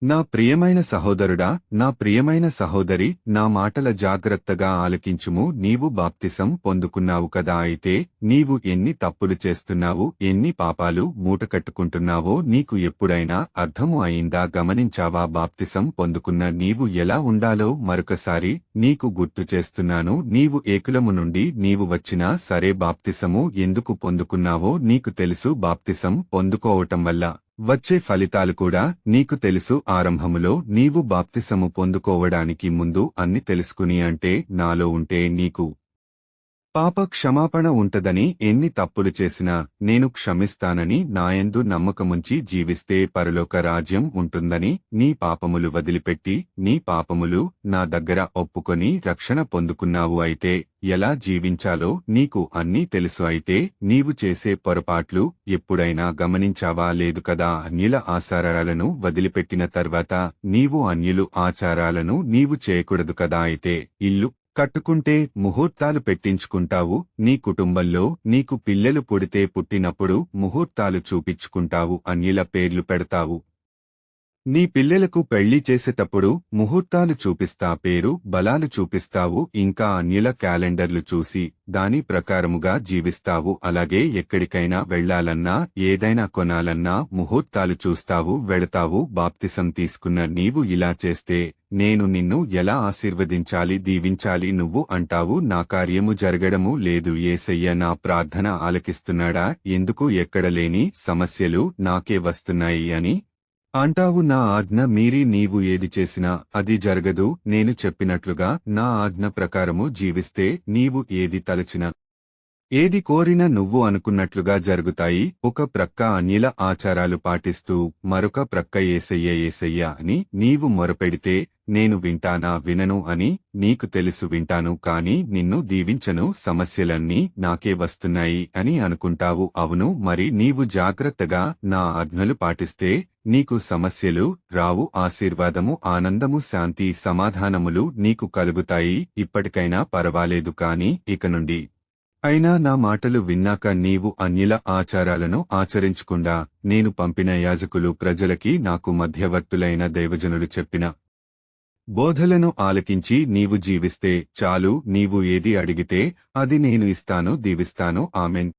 నా ప్రియమైన సహోదరుడా, నా ప్రియమైన సహోదరి, నా మాటల జాగ్రత్తగా ఆలకించుము. నీవు బాప్తిసం పొందుకున్నావు కదా, అయితే నీవు ఎన్ని తప్పులు చేస్తున్నావు, ఎన్ని పాపాలు మూటకట్టుకుంటున్నావో నీకు ఎప్పుడైనా అర్థము అయిందా? గమనించావా? బాప్తిసం పొందుకున్న నీవు ఎలా ఉండాలో మరొకసారి నీకు గుర్తు చేస్తున్నాను. నీవు ఏకులము నుండి నీవు వచ్చినా సరే బాప్తిసము ఎందుకు పొందుకున్నావో నీకు తెలుసు. బాప్తిసం పొందుకోవటం వల్ల వచ్చే ఫలితాలు కూడా నీకు తెలుసు. ఆరంభములో నీవు బాప్తిసము పొందుకోవడానికి ముందు అన్ని తెలుసుకుని, అంటే నాలో ఉంటే నీకు పాప క్షమాపణ ఉంటదని, ఎన్ని తప్పులు చేసినా నేను క్షమిస్తానని, నాయందు నమ్మకముంచి జీవిస్తే పరలోక రాజ్యం ఉంటుందని, నీ పాపములు వదిలిపెట్టి నీ పాపములు నా దగ్గర ఒప్పుకొని రక్షణ పొందుకున్నావు. అయితే ఎలా జీవించాలో నీకు అన్నీ తెలుసు. అయితే నీవు చేసే పొరపాట్లు ఎప్పుడైనా గమనించావా? లేదు కదా. అన్యుల ఆచారాలను వదిలిపెట్టిన తర్వాత నీవు అన్యులు ఆచారాలను నీవు చేయకూడదు కదా. అయితే ఇల్లు కట్టుకుంటే ముహూర్తాలు పెట్టించుకుంటావు. నీ కుటుంబంలో నీకు పిల్లలు పుడితే పుట్టినప్పుడు ముహూర్తాలు చూపించుకుంటావు, అన్యుల పేర్లు పెడతావు. నీ పిల్లలకు పెళ్లి చేసేటప్పుడు ముహూర్తాలు చూపిస్తా, పేరు బలాలు చూపిస్తావు. ఇంకా అన్యుల క్యాలెండర్లు చూసి దాని ప్రకారముగా జీవిస్తావు. అలాగే ఎక్కడికైనా వెళ్లాలన్నా ఏదైనా కొనాలన్నా ముహూర్తాలు చూస్తావు, వెళతావు. బాప్తిసం తీసుకున్న నీవు ఇలా చేస్తే నేను నిన్ను ఎలా ఆశీర్వదించాలి, దీవించాలి? నువ్వు అంటావు, నా కార్యము జరగడము లేదు. యేసయ్య నా ప్రార్థన ఆలకిస్తున్నాడా? ఎందుకు ఎక్కడలేని సమస్యలు నాకే వస్తున్నాయి అని అంటావు. నా ఆజ్ఞ మీరి నీవు ఏది చేసినా అది జరగదు. నేను చెప్పినట్లుగా నా ఆజ్ఞ ప్రకారము జీవిస్తే నీవు ఏది తలచినా ఏది కోరినా నువ్వు అనుకున్నట్లుగా జరుగుతాయి. ఒక ప్రక్క అన్యుల ఆచారాలు పాటిస్తూ మరొక ప్రక్క యేసయ్య యేసయ్య అని నీవు మొరపెడితే నేను వింటానా? వినను అని నీకు తెలుసు. వింటాను కాని నిన్ను దీవించను, సమస్యలన్నీ నాకే వస్తున్నాయి అని అనుకుంటావు. అవును, మరి నీవు జాగ్రత్తగా నా ఆజ్ఞలు పాటిస్తే నీకు సమస్యలు రావు. ఆశీర్వాదము, ఆనందము, శాంతి, సమాధానములు నీకు కలుగుతాయి. ఇప్పటికైనా పర్వాలేదు, కాని ఇక నుండి అయినా నా మాటలు విన్నాక నీవు అన్యుల ఆచారాలను ఆచరించకుండా నేను పంపిన యాజకులు ప్రజలకి నాకు మధ్యవర్తులైన దైవజనులు చెప్పిన బోధలను ఆలకించి నీవు జీవిస్తే చాలు. నీవు ఏది అడిగితే అది నేను ఇస్తాను, దీవిస్తాను. ఆమెన్.